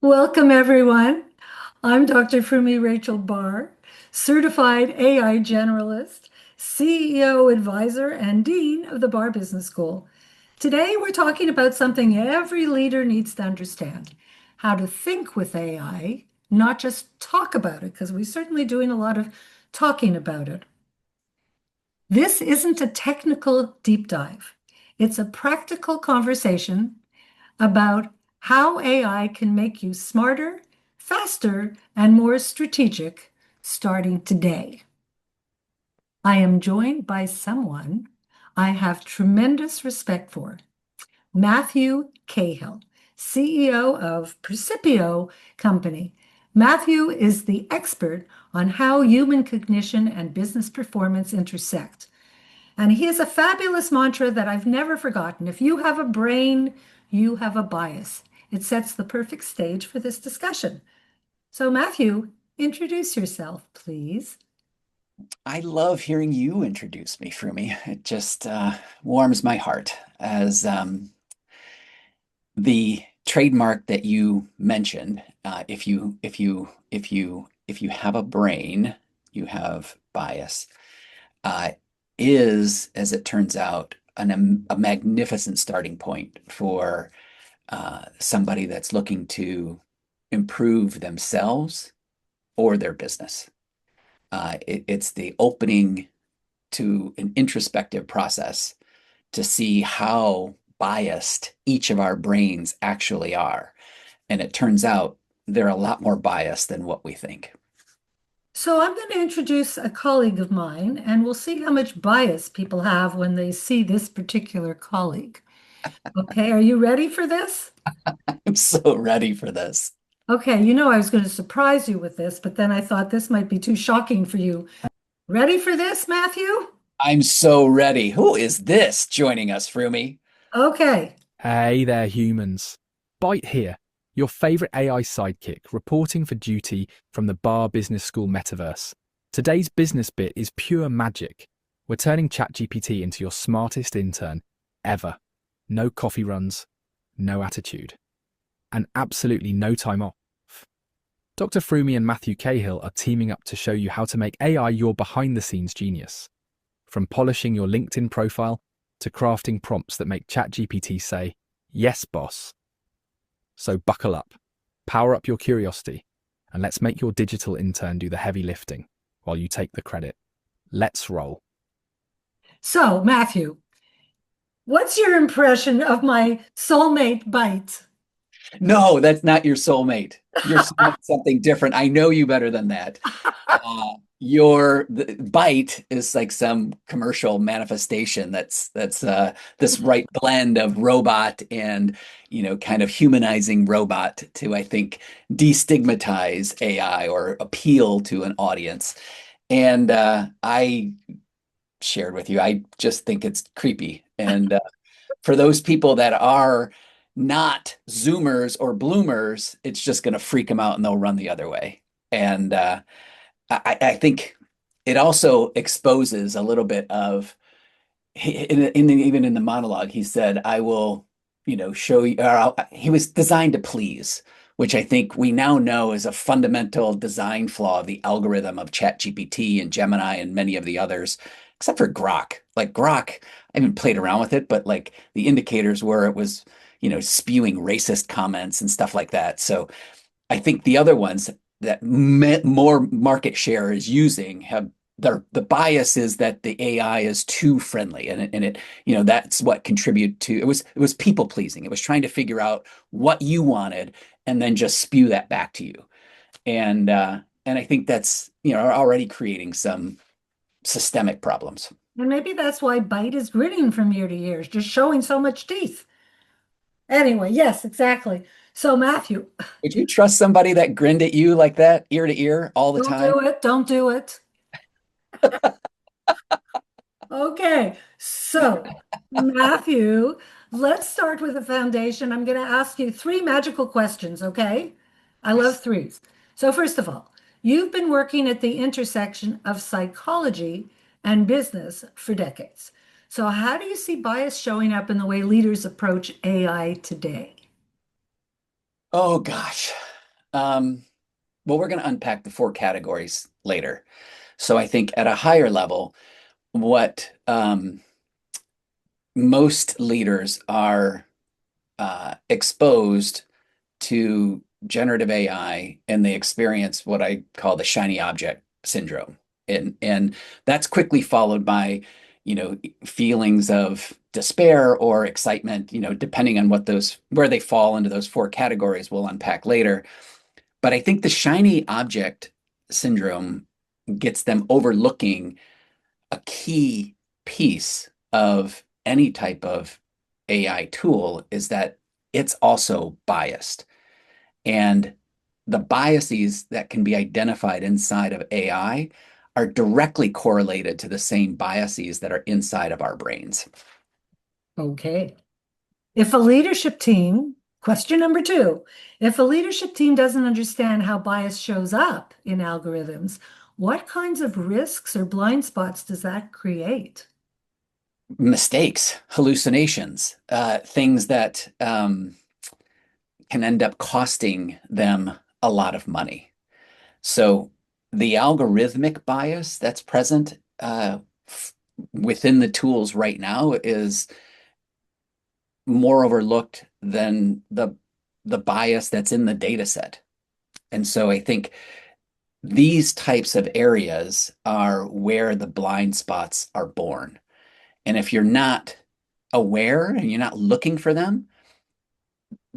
Welcome, everyone. I'm Dr. Fumi Rachel Barr, certified AI generalist, CEO advisor, and dean of the Barr Business School. Today, we're talking about something every leader needs to understand: how to think with AI, not just talk about it, because we're certainly doing a lot of talking about it. This isn't a technical deep dive, it's a practical conversation about how AI can make you smarter, faster, and more strategic starting today. I am joined by someone I have tremendous respect for, Matthew Cahill, CEO of Percipio Company. Matthew is the expert on how human cognition and business performance intersect. And he has a fabulous mantra that I've never forgotten. If you have a brain, you have a bias. It sets the perfect stage for this discussion. So, Matthew, introduce yourself, please. I love hearing you introduce me, Frumi. It just warms my heart as the trademark that you mentioned. If you have a brain, you have bias. Uh, is, as it turns out, a magnificent starting point for somebody that's looking to improve themselves or their business. It's the opening to an introspective process to see how biased each of our brains actually are. And it turns out they're a lot more biased than what we think. So, I'm going to introduce a colleague of mine, and we'll see how much bias people have when they see this particular colleague. Okay, are you ready for this? I'm so ready for this. Okay, I was going to surprise you with this, but then I thought this might be too shocking for you. Ready for this, Matthew? I'm so ready. Who is this joining us, Frumi? Okay. Hey there, humans. Byte here, your favourite AI sidekick, reporting for duty from the Bar Business School metaverse. Today's business bit is pure magic. We're turning ChatGPT into your smartest intern ever. No coffee runs, no attitude, and absolutely no time off. Dr. Frumi and Matthew Cahill are teaming up to show you how to make AI your behind-the-scenes genius. From polishing your LinkedIn profile to crafting prompts that make ChatGPT say, "Yes, boss." So buckle up, power up your curiosity, and let's make your digital intern do the heavy lifting while you take the credit. Let's roll. So, Matthew, what's your impression of my soulmate bite? No, that's not your soulmate. Your soulmate's something different. I know you better than that. The bite is like some commercial manifestation that's this right blend of robot and kind of humanizing robot to, I think, destigmatize AI or appeal to an audience. And I shared with you, I just think it's creepy. And for those people that are not Zoomers or Bloomers, it's just going to freak them out and they'll run the other way. And I think it also exposes a little bit of, even in the monologue, he said, "I will, show you." He was designed to please, which I think we now know is a fundamental design flaw of the algorithm of ChatGPT and Gemini and many of the others, except for Grok. Like Grok, I haven't played around with it, but like the indicators were it was, spewing racist comments and stuff like that. So I think the other ones that more market share is using have the bias is that the AI is too friendly, and it that's what contribute to it was people pleasing. It was trying to figure out what you wanted and then just spew that back to you. And I think that's already creating some systemic problems. And maybe that's why bite is grinning from ear to ear, just showing so much teeth. Anyway, yes, exactly. So, Matthew, Would you trust somebody that grinned at you like that, ear to ear, all the don't time? do it. Don't do it. Okay. So, Matthew, let's start with the foundation. I'm going to ask you three magical questions, okay? I love Yes. threes. So, first of all, you've been working at the intersection of psychology and business for decades. So, how do you see bias showing up in the way leaders approach AI today? Oh gosh. Well, we're going to unpack the four categories later. So I think at a higher level, what most leaders are exposed to generative AI and they experience what I call the shiny object syndrome. And that's quickly followed by, feelings of despair or excitement, depending on where they fall into those four categories, we'll unpack later. But I think the shiny object syndrome gets them overlooking a key piece of any type of AI tool is that it's also biased. And the biases that can be identified inside of AI are directly correlated to the same biases that are inside of our brains. Okay. If a leadership team, question number two, if a leadership team doesn't understand how bias shows up in algorithms, what kinds of risks or blind spots does that create? Mistakes, hallucinations, things that can end up costing them a lot of money. So the algorithmic bias that's present within the tools right now is more overlooked than the bias that's in the data set. And so I think these types of areas are where the blind spots are born. And if you're not aware and you're not looking for them,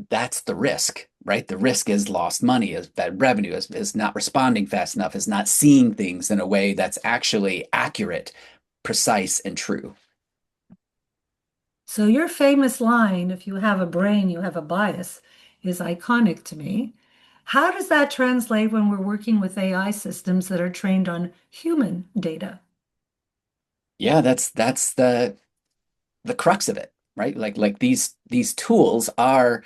that's the risk, right? The risk is lost money, is bad revenue, is not responding fast enough, is not seeing things in a way that's actually accurate, precise, and true. So your famous line, if you have a brain, you have a bias, is iconic to me. How does that translate when we're working with AI systems that are trained on human data? Yeah, that's the crux of it, right? Like these tools are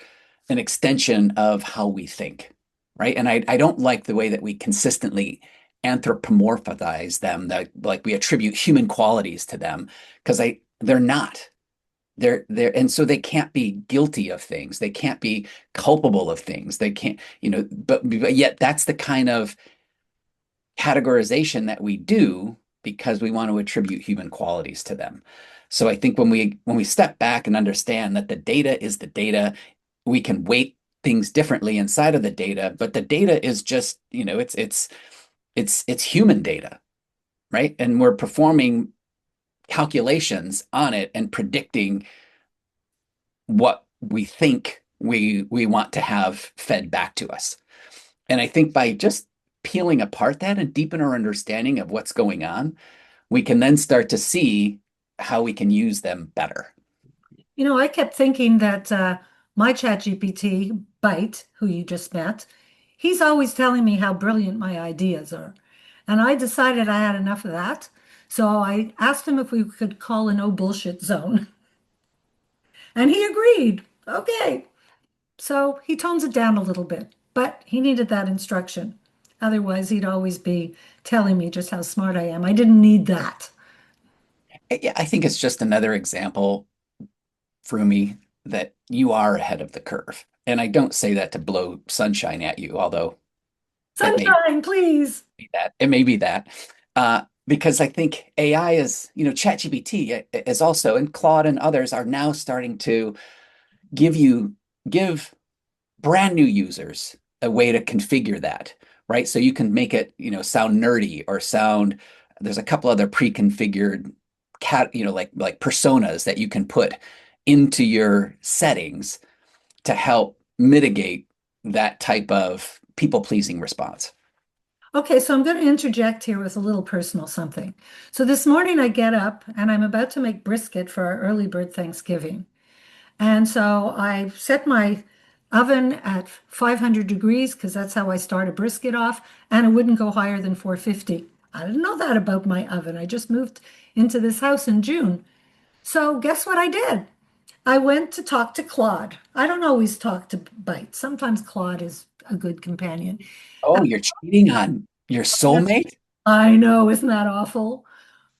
an extension of how we think, right? And I don't like the way that we consistently anthropomorphize them, that like we attribute human qualities to them, because they're not. They're and so they can't be guilty of things. They can't be culpable of things. They can't, but yet that's the kind of categorization that we do because we want to attribute human qualities to them. So I think when we step back and understand that the data is the data, we can weight things differently inside of the data, but the data is just, it's human data, right? And we're performing calculations on it and predicting what we think we want to have fed back to us. And I think by just peeling apart that and deepen our understanding of what's going on, we can then start to see how we can use them better. I kept thinking that my ChatGPT, Byte, who you just met, he's always telling me how brilliant my ideas are. And I decided I had enough of that. So I asked him if we could call a no bullshit zone. And he agreed. Okay. So he tones it down a little bit, but he needed that instruction. Otherwise, he'd always be telling me just how smart I am. I didn't need that. Yeah, I think it's just another example for me that you are ahead of the curve. And I don't say that to blow sunshine at you, although it may Sunshine, please. be that. It may be that. Because I think AI is, ChatGPT is also, and Claude and others are now starting to give brand new users a way to configure that, right? So you can make it, sound nerdy or there's a couple other pre-configured like personas that you can put into your settings to help mitigate that type of people-pleasing response. Okay, so I'm going to interject here with a little personal something. So this morning I get up and I'm about to make brisket for our early bird Thanksgiving. And so I set my oven at 500 degrees because that's how I start a brisket off, and it wouldn't go higher than 450. I didn't know that about my oven. I just moved into this house in June. So guess what I did? I went to talk to Claude. I don't always talk to Byte. Sometimes Claude is a good companion. Oh, you're cheating on your soulmate? I know, isn't that awful?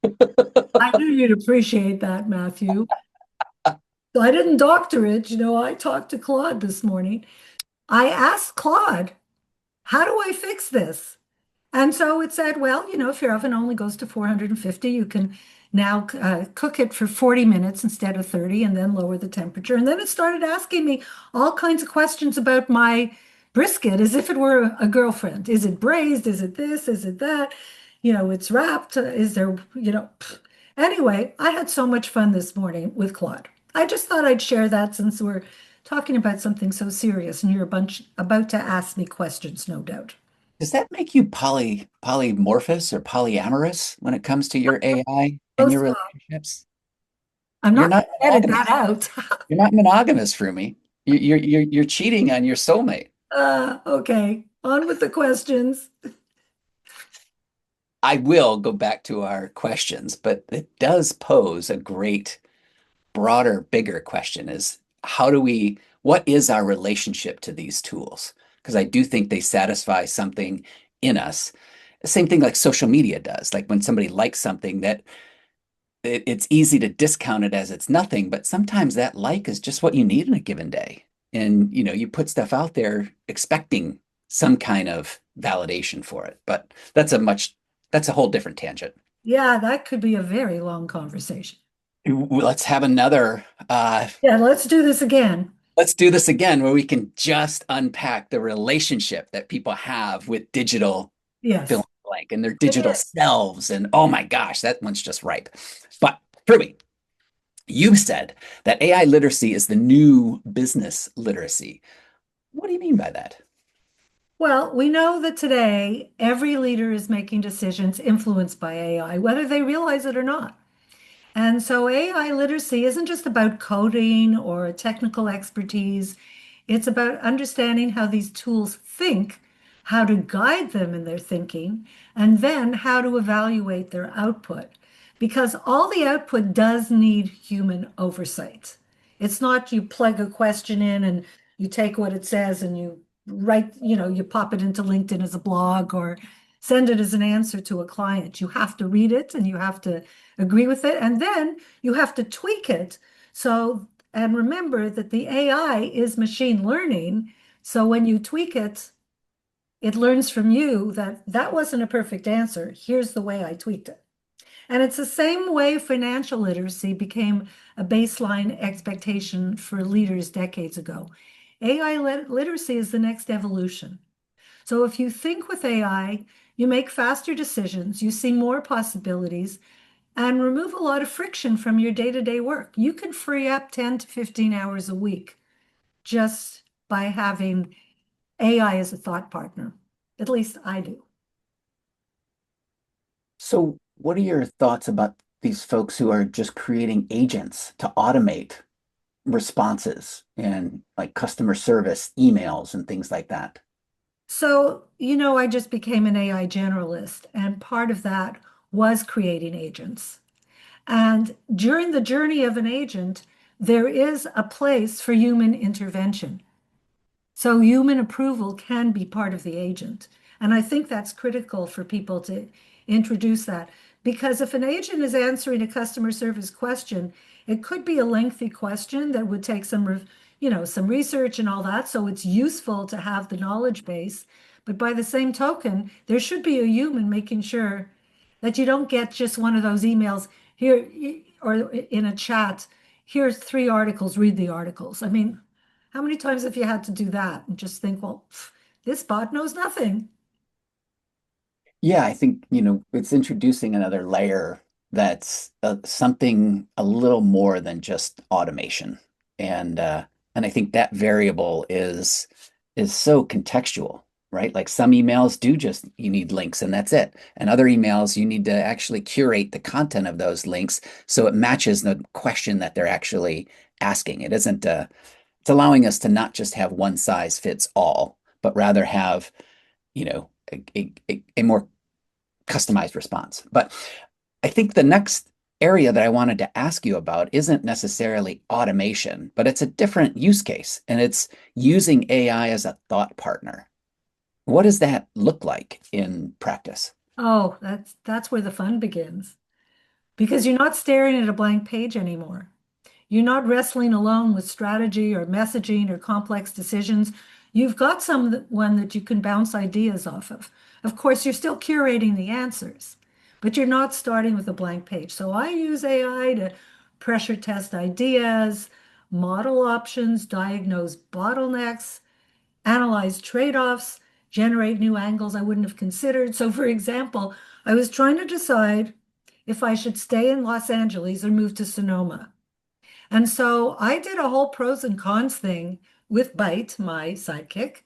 I knew you'd appreciate that, Matthew. So I didn't doctor it. I talked to Claude this morning. I asked Claude, how do I fix this? And so it said, well, if your oven only goes to 450, you can now cook it for 40 minutes instead of 30 and then lower the temperature. And then it started asking me all kinds of questions about my brisket as if it were a girlfriend. Is it braised? Is it this? Is it that? It's wrapped. Is there, Anyway, I had so much fun this morning with Claude. I just thought I'd share that since we're talking about something so serious and you're about to ask me questions, no doubt. Does that make you polymorphous or polyamorous when it comes to your AI and Oh, your stop. relationships? I'm You're not not going to edit that monogamous. out. You're not monogamous for me. You're cheating on your soulmate. Okay, on with the questions. I will go back to our questions, but it does pose a great, broader, bigger question is what is our relationship to these tools? Because I do think they satisfy something in us. Same thing like social media does. Like when somebody likes something that it's easy to discount it as it's nothing, but sometimes that like is just what you need in a given day. And you put stuff out there expecting some kind of validation for it. But that's a whole different tangent. Yeah, that could be a very long conversation. Let's have another Yeah, let's do this again. let's do this again where we can just unpack the relationship that people have with digital fill in Yes, the blank and their it digital is. selves. And oh my gosh, that one's just ripe. But Prue, you said that AI literacy is the new business literacy. What do you mean by that? Well, we know that today every leader is making decisions influenced by AI, whether they realize it or not. And so AI literacy isn't just about coding or technical expertise. It's about understanding how these tools think, how to guide them in their thinking, and then how to evaluate their output. Because all the output does need human oversight. It's not you plug a question in and you take what it says and you write, you pop it into LinkedIn as a blog or send it as an answer to a client. You have to read it and you have to agree with it, and then you have to tweak it. So, and remember that the AI is machine learning. So when you tweak it, it learns from you that that wasn't a perfect answer. Here's the way I tweaked it. And it's the same way financial literacy became a baseline expectation for leaders decades ago. AI literacy is the next evolution. So if you think with AI, you make faster decisions, you see more possibilities, and remove a lot of friction from your day-to-day work. You can free up 10 to 15 hours a week just by having AI as a thought partner. At least I do. So, what are your thoughts about these folks who are just creating agents to automate responses and like customer service, emails, and things like that? So, I just became an AI generalist, and part of that was creating agents. And during the journey of an agent, there is a place for human intervention. So human approval can be part of the agent. And I think that's critical for people to introduce that. Because if an agent is answering a customer service question, it could be a lengthy question that would take some research and all that. So it's useful to have the knowledge base. But by the same token, there should be a human making sure that you don't get just one of those emails here or in a chat, here's 3 articles, read the articles. I mean, how many times have you had to do that and just think, well, this bot knows nothing? Yeah, I think, it's introducing another layer that's something a little more than just automation. And I think that variable is so contextual, right? Like some emails do just you need links and that's it. And other emails you need to actually curate the content of those links so it matches the question that they're actually asking. It isn't it's allowing us to not just have one size fits all, but rather have, a more customized response. But I think the next area that I wanted to ask you about isn't necessarily automation, but it's a different use case, and it's using AI as a thought partner. What does that look like in practice? Oh, that's where the fun begins because you're not staring at a blank page anymore. You're not wrestling alone with strategy or messaging or complex decisions. You've got someone that you can bounce ideas off of. Of course, you're still curating the answers, but you're not starting with a blank page. So I use AI to pressure test ideas, model options, diagnose bottlenecks, analyze trade-offs, generate new angles I wouldn't have considered. So, for example, I was trying to decide if I should stay in Los Angeles or move to Sonoma. And so I did a whole pros and cons thing with Byte, my sidekick.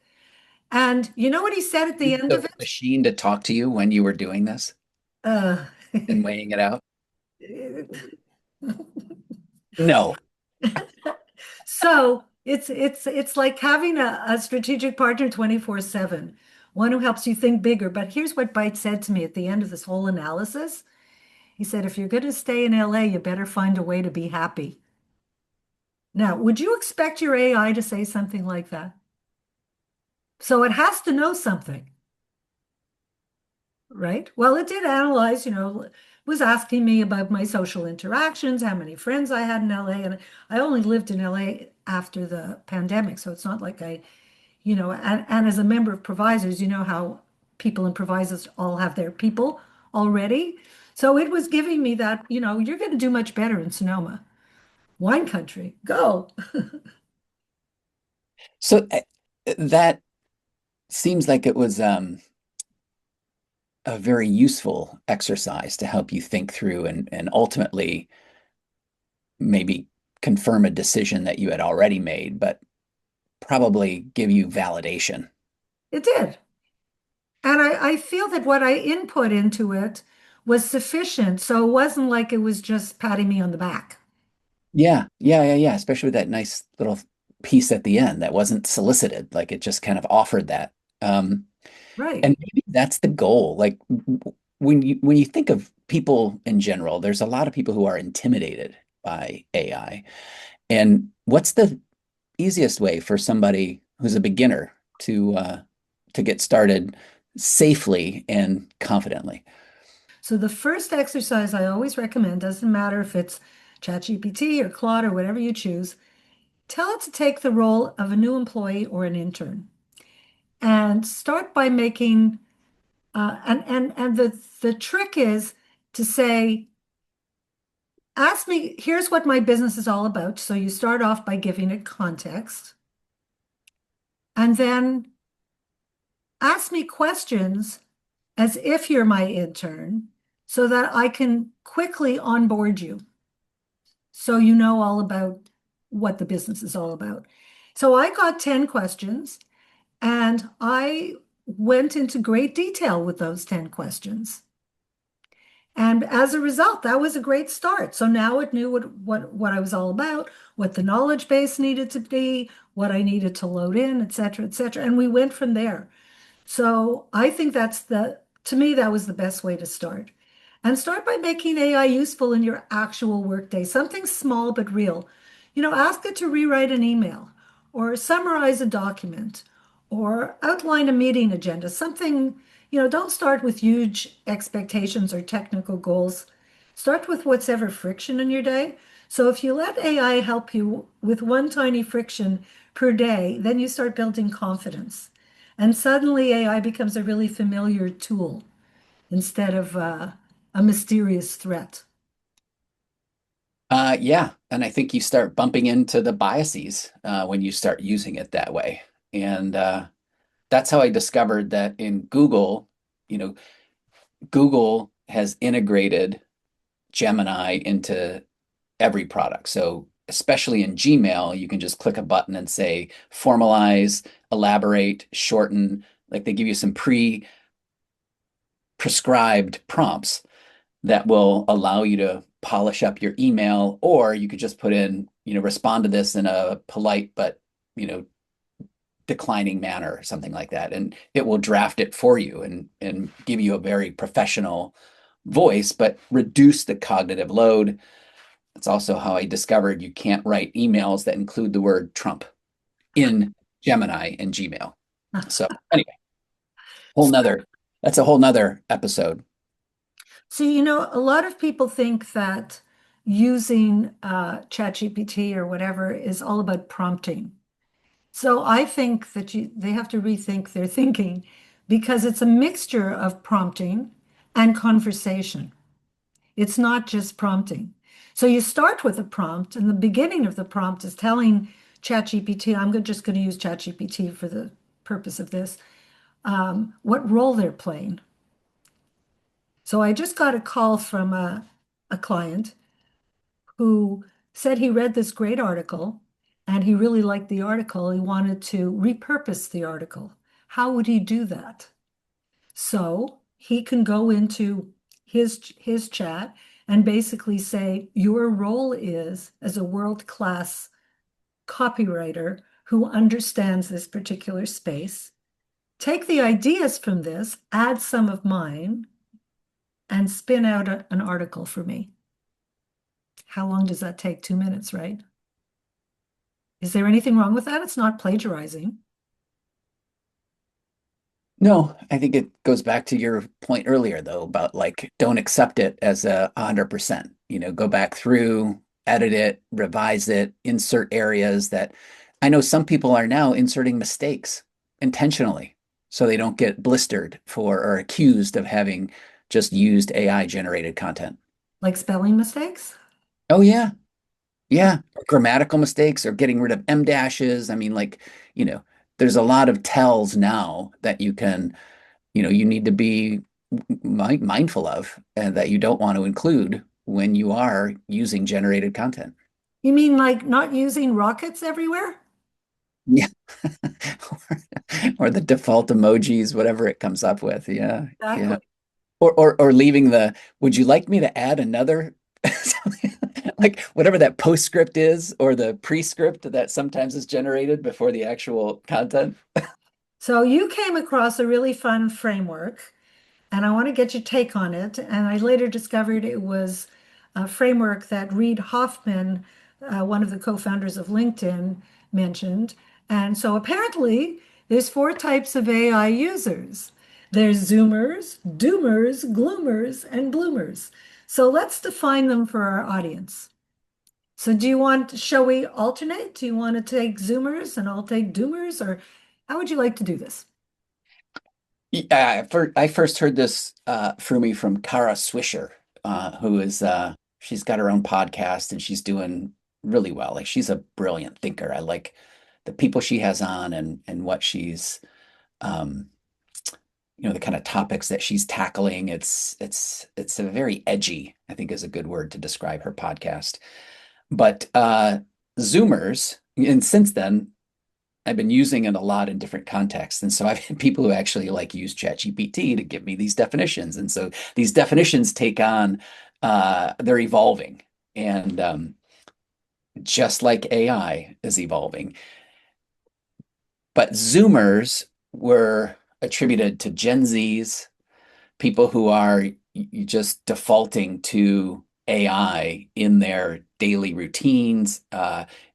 And you know what he said at the Used end the of it? machine to talk to you when you were doing this Uh, and weighing it out? No. so it's like having a strategic partner 24/7, one who helps you think bigger. But here's what Byte said to me at the end of this whole analysis. He said, if you're going to stay in LA, you better find a way to be happy. Now, would you expect your AI to say something like that? So it has to know something, right? Well, it did analyze, was asking me about my social interactions, how many friends I had in LA. And I only lived in LA after the pandemic. So it's not like and as a member of Provisors, you know how people in Provisors all have their people already. So it was giving me that, you're going to do much better in Sonoma. Wine country, go. So that seems like it was a very useful exercise to help you think through and ultimately maybe confirm a decision that you had already made, but probably give you validation. It did. And I feel that what I input into it was sufficient. So it wasn't like it was just patting me on the back. Yeah. Especially with that nice little piece at the end that wasn't solicited, like it just kind of offered that. Um, Right. and maybe that's the goal. Like when you think of people in general, there's a lot of people who are intimidated by AI. And what's the easiest way for somebody who's a beginner to get started safely and confidently? So the first exercise I always recommend, doesn't matter if it's ChatGPT or Claude or whatever you choose, tell it to take the role of a new employee or an intern and start by making and the trick is to say, ask me, here's what my business is all about. So you start off by giving it context and then ask me questions as if you're my intern so that I can quickly onboard you so you know all about what the business is all about. So I got 10 questions and I went into great detail with those 10 questions. And as a result, that was a great start. So now it knew what I was all about, what the knowledge base needed to be, what I needed to load in, et cetera, et cetera. And we went from there. So I think to me, that was the best way to start. And start by making AI useful in your actual workday, something small but real. Ask it to rewrite an email or summarize a document or outline a meeting agenda, something, don't start with huge expectations or technical goals. Start with what's ever friction in your day. So if you let AI help you with one tiny friction per day, then you start building confidence. And suddenly AI becomes a really familiar tool instead of a mysterious threat. Yeah, and I think you start bumping into the biases when you start using it that way. And that's how I discovered that in Google, you know, Google has integrated Gemini into every product. So especially in Gmail, you can just click a button and say formalize, elaborate, shorten. Like they give you some pre-prescribed prompts that will allow you to polish up your email, or you could just put in, respond to this in a polite but, you know, declining manner or something like that. And it will draft it for you and give you a very professional voice, but reduce the cognitive load. That's also how I discovered you can't write emails that include the word Trump in Gemini and Gmail. So anyway, whole nother that's a whole nother episode. So, a lot of people think that using ChatGPT or whatever is all about prompting. So I think that they have to rethink their thinking because it's a mixture of prompting and conversation. It's not just prompting. So you start with a prompt, and the beginning of the prompt is telling ChatGPT, just going to use ChatGPT for the purpose of this, what role they're playing. So I just got a call from a client who said he read this great article and he really liked the article. He wanted to repurpose the article. How would he do that? So he can go into his chat and basically say, your role is as a world-class copywriter who understands this particular space. Take the ideas from this, add some of mine, and spin out an article for me. How long does that take? 2 minutes, right? Is there anything wrong with that? It's not plagiarizing. No, I think it goes back to your point earlier, though, about like don't accept it as 100%. Go back through, edit it, revise it, insert areas that I know some people are now inserting mistakes intentionally so they don't get blistered for or accused of having just used AI generated content. Like spelling mistakes? Oh, yeah. Yeah. Or grammatical mistakes or getting rid of M dashes. I mean, like, you know, there's a lot of tells now that you need to be mindful of and that you don't want to include when you are using generated content. You mean like not using rockets everywhere? Yeah. Or the default emojis, whatever it comes up with. Yeah. Yeah. Exactly. Or leaving would you like me to add another like whatever that postscript is or the prescript that sometimes is generated before the actual content? So you came across a really fun framework, and I want to get your take on it. And I later discovered it was a framework that Reid Hoffman, one of the co-founders of LinkedIn, mentioned. And so apparently, there's four types of AI users. There's Zoomers, Doomers, Gloomers, and Bloomers. So let's define them for our audience. So shall we alternate? Do you want to take Zoomers and I'll take Doomers, or how would you like to do this? Yeah, I first heard this from Kara Swisher, who is she's got her own podcast and she's doing really well. Like she's a brilliant thinker. I like the people she has on and what she's um, the kind of topics that she's tackling. It's a very edgy, I think is a good word to describe her podcast. But Zoomers, and since then I've been using it a lot in different contexts. And so I've had people who actually like use ChatGPT to give me these definitions. And so these definitions take on, they're evolving. And just like AI is evolving. But Zoomers were attributed to Gen Zs, people who are just defaulting to AI in their daily routines.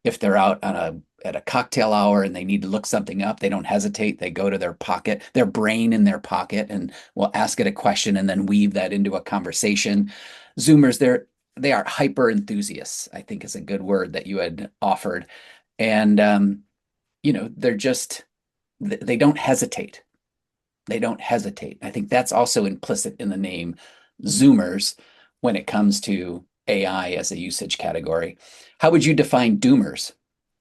If they're out at a cocktail hour and they need to look something up, they don't hesitate. They go to their pocket, their brain in their pocket, and will ask it a question and then weave that into a conversation. Zoomers, they are hyper enthusiasts, I think is a good word that you had offered. And they're just they don't hesitate. They don't hesitate. I think that's also implicit in the name Zoomers when it comes to AI as a usage category. How would you define Doomers?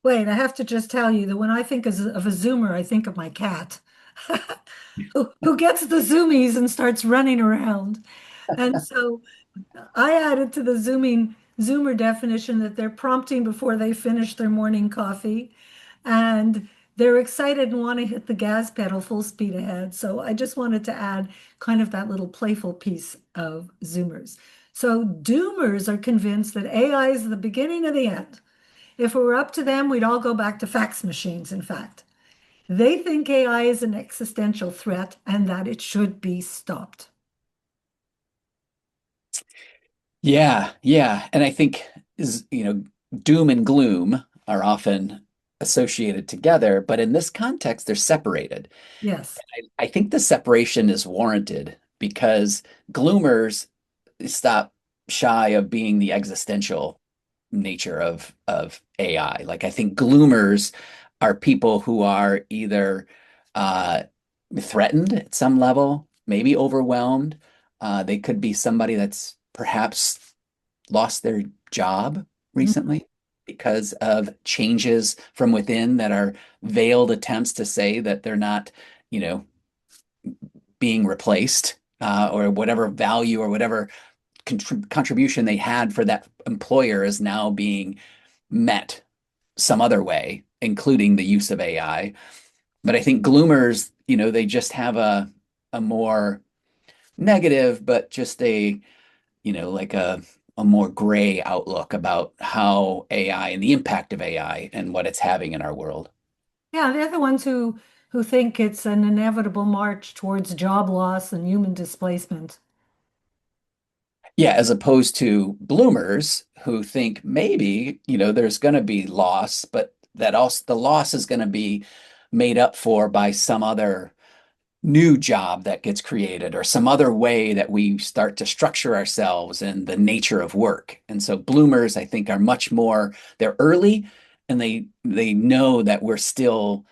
Wait, I have to just tell you that when I think of a Zoomer, I think of my cat who gets the zoomies and starts running around. And so I added to the Zoomer definition that they're prompting before they finish their morning coffee and they're excited and want to hit the gas pedal full speed ahead. So I just wanted to add kind of that little playful piece of Zoomers. So Doomers are convinced that AI is the beginning of the end. If it were up to them, we'd all go back to fax machines, in fact. They think AI is an existential threat and that it should be stopped. Yeah, yeah. And I think doom and gloom are often associated together, but in this context, they're separated. Yes. I think the separation is warranted because gloomers stop shy of being the existential nature of AI. Like I think gloomers are people who are either uh, threatened at some level, maybe overwhelmed. They could be somebody that's perhaps lost their job Mhm. recently because of changes from within that are veiled attempts to say that they're not, you know, being replaced, or whatever value or whatever contribution they had for that employer is now being met some other way, including the use of AI. But I think gloomers, they just have a more negative, but just like a more gray outlook about how AI and the impact of AI and what it's having in our world. Yeah, they're the ones who think it's an inevitable march towards job loss and human displacement. Yeah, as opposed to bloomers who think maybe, there's going to be loss, but that also the loss is going to be made up for by some other new job that gets created or some other way that we start to structure ourselves and the nature of work. And so bloomers, I think, are much more, they're early and they know that we're still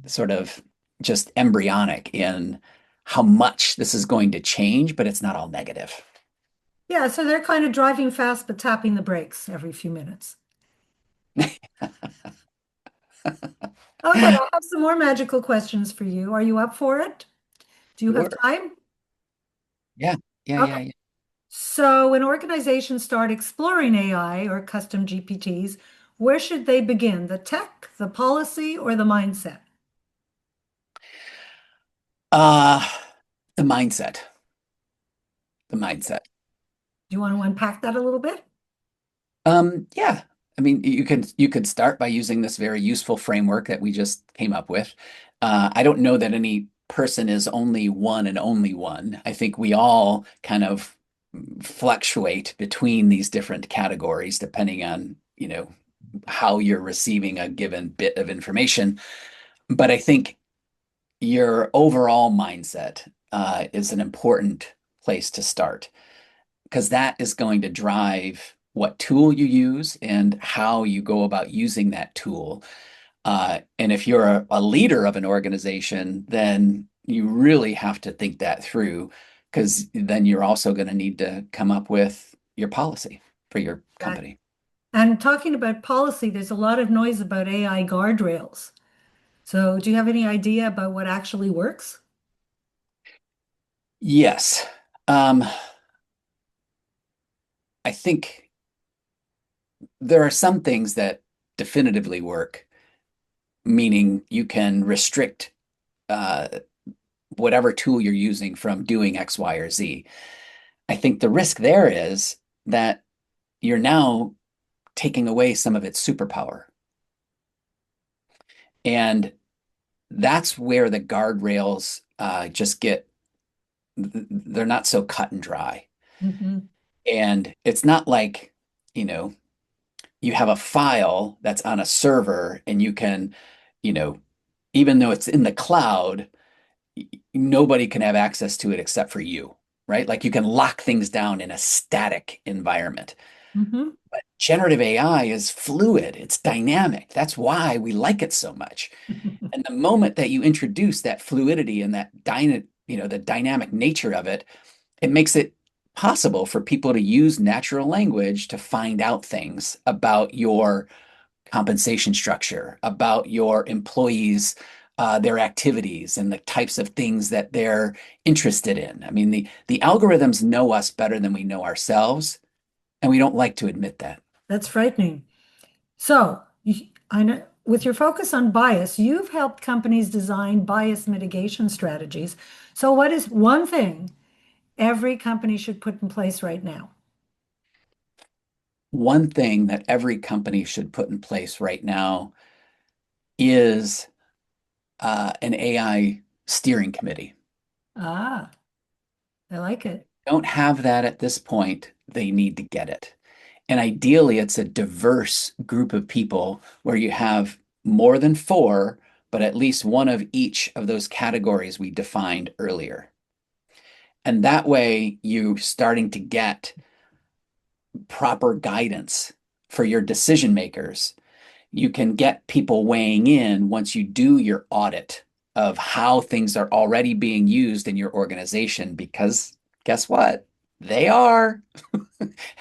sort of just embryonic in how much this is going to change, but it's not all negative. Yeah, so they're kind of driving fast but tapping the brakes every few minutes. Okay, I have some more magical questions for you. Are you up for it? Do you have Sure. time? Yeah. Yeah. Okay. Yeah. Yeah. So when organizations start exploring AI or custom GPTs, where should they begin? The tech, the policy, or the mindset? Uh, the mindset, the mindset. Do you want to unpack that a little bit? Yeah. I mean, you could start by using this very useful framework that we just came up with. I don't know that any person is only one and only one. I think we all kind of fluctuate between these different categories depending on, how you're receiving a given bit of information. But I think your overall mindset is an important place to start because that is going to drive what tool you use and how you go about using that tool. And if you're a leader of an organization, then you really have to think that through because then you're also going to need to come up with your policy for your Right. company. And talking about policy, there's a lot of noise about AI guardrails. So do you have any idea about what actually works? Yes. Um, I think there are some things that definitively work, meaning you can restrict uh, whatever tool you're using from doing X, Y, or Z. I think the risk there is that you're now taking away some of its superpower. And that's where the guardrails just they're not so cut and dry. Hmm. And it's not like, you know, you have a file that's on a server and you can, you know, even though it's in the cloud, nobody can have access to it except for you, right? Like you can lock things down in a static environment. Hmm. But generative AI is fluid, it's dynamic. That's why we like it so much. And the moment that you introduce that fluidity and the dynamic nature of it, it makes it possible for people to use natural language to find out things about your compensation structure, about your employees, their activities, and the types of things that they're interested in. I mean, the algorithms know us better than we know ourselves, and we don't like to admit that. That's frightening. So, I know with your focus on bias, you've helped companies design bias mitigation strategies. So, what is one thing every company should put in place right now? One thing that every company should put in place right now is an AI steering committee. Ah, I like it. Don't have that at this point, they need to get it. And ideally, it's a diverse group of people where you have more than four, but at least one of each of those categories we defined earlier. And that way, you're starting to get proper guidance for your decision makers. You can get people weighing in once you do your audit of how things are already being used in your organization, because guess what? They are.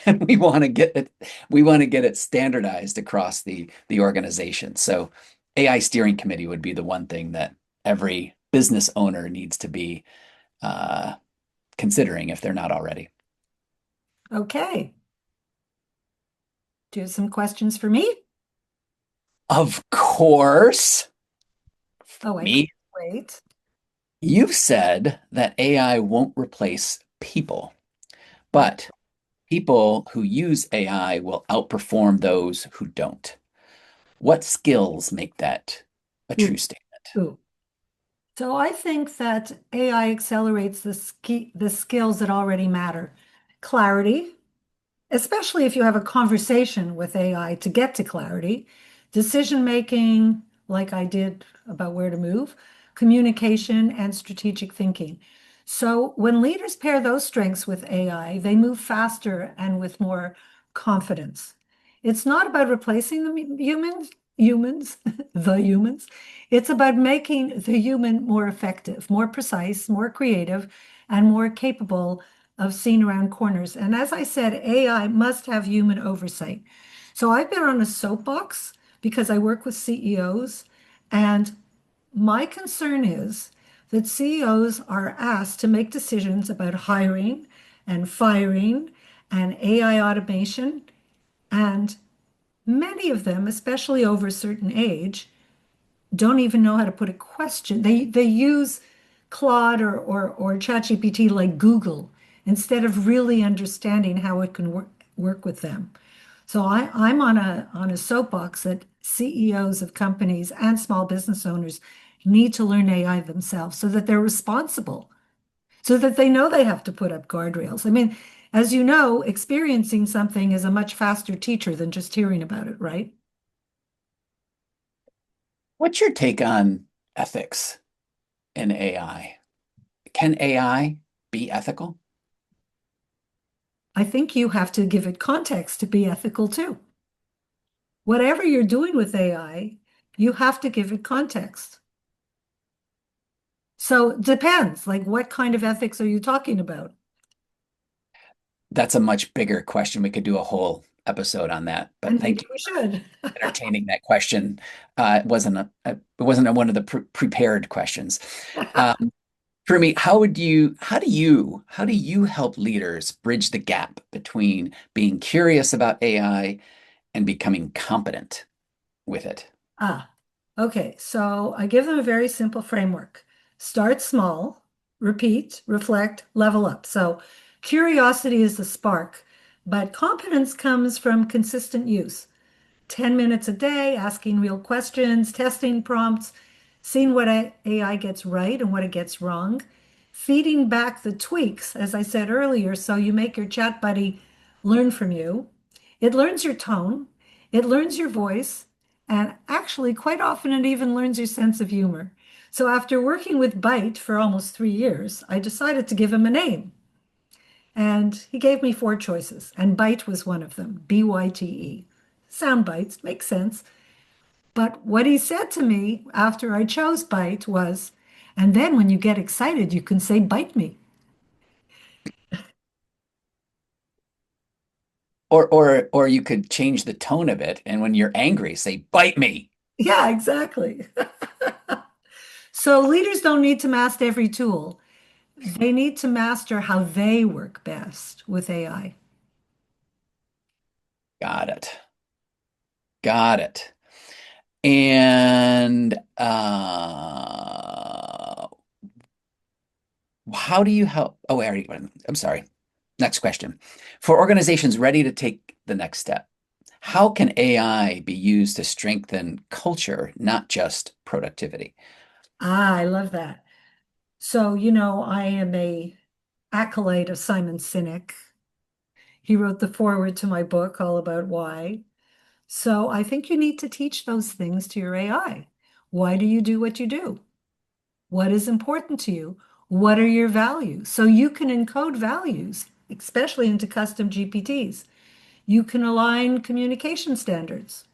And we want to get it standardized across the organization. So AI steering committee would be the one thing that every business owner needs to be uh, considering if they're not already. Okay. Do you have some questions for me? Of course, Oh, I can't me, wait. you've said that AI won't replace people, Right. but people who use AI will outperform those who don't. What skills make that a true Ooh, statement? ooh. So I think that AI accelerates the skills that already matter. Clarity, especially if you have a conversation with AI to get to clarity, decision making, like I did about where to move, communication, and strategic thinking. So when leaders pair those strengths with AI, they move faster and with more confidence. It's not about replacing the humans, the humans. It's about making the human more effective, more precise, more creative, and more capable of seeing around corners. And as I said, AI must have human oversight. So I've been on a soapbox because I work with CEOs, and my concern is that CEOs are asked to make decisions about hiring and firing and AI automation, and many of them, especially over a certain age, don't even know how to put a question. They use Claude or ChatGPT like Google instead of really understanding how it can work with them. So I'm on a soapbox that CEOs of companies and small business owners need to learn AI themselves so that they're responsible, so that they know they have to put up guardrails. I mean, as you know, experiencing something is a much faster teacher than just hearing about it, right? What's your take on ethics in AI? Can AI be ethical? I think you have to give it context to be ethical too. Whatever you're doing with AI, you have to give it context. So it depends, like what kind of ethics are you talking about? That's a much bigger question. We could do a whole episode on that, but And maybe thank you we for should. entertaining that question. It wasn't one of the prepared questions. Um, for me, how do you help leaders bridge the gap between being curious about AI and becoming competent with it? Ah, okay. So I give them a very simple framework. Start small, repeat, reflect, level up. So curiosity is the spark, but competence comes from consistent use. 10 minutes a day, asking real questions, testing prompts, seeing what AI gets right and what it gets wrong, feeding back the tweaks, as I said earlier, so you make your chat buddy learn from you. It learns your tone, it learns your voice, and actually, quite often, it even learns your sense of humor. So, after working with Byte for almost 3 years, I decided to give him a name. And he gave me four choices, and Byte was one of them, BYTE. Sound bites, makes sense. But what he said to me after I chose Byte was, and then when you get excited, you can say, bite me. Or you could change the tone of it, and when you're angry, say, "Bite me." Yeah, exactly. So leaders don't need to master every tool. They need to master how they work best with AI. Got it. Got it. And how do you help? Oh, I already went. I'm sorry. Next question. For organizations ready to take the next step, how can AI be used to strengthen culture, not just productivity? Ah, I love that. So, I am a acolyte of Simon Sinek. He wrote the foreword to my book all about why. So I think you need to teach those things to your AI. Why do you do what you do? What is important to you? What are your values? So you can encode values, especially into custom GPTs. You can align communication standards.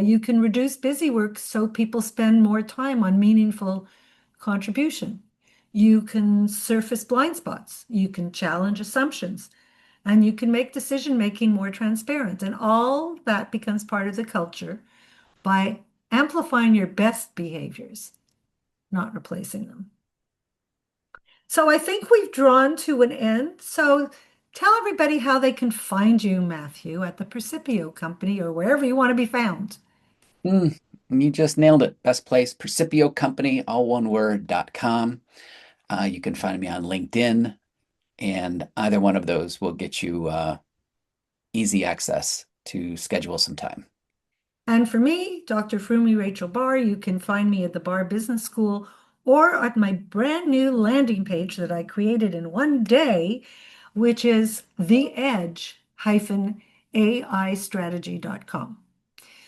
You can reduce busy work so people spend more time on meaningful contribution. You can surface blind spots. You can challenge assumptions. And you can make decision making more transparent. And all that becomes part of the culture by amplifying your best behaviors, not replacing them. So I think we've drawn to an end. So tell everybody how they can find you, Matthew, at the Precipio Company or wherever you want to be found. You just nailed it. Best place, Precipio Company, all one word.com. You can find me on LinkedIn, and either one of those will get you easy access to schedule some time. And for me, Dr. Fumi Rachel Barr, you can find me at the Barr Business School or at my brand new landing page that I created in one day, which is theedge-aistrategy.com.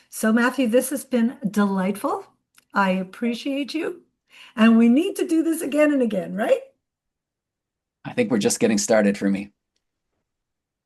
So, Matthew, this has been delightful. I appreciate you. And we need to do this again and again, right? I think we're just getting started for me.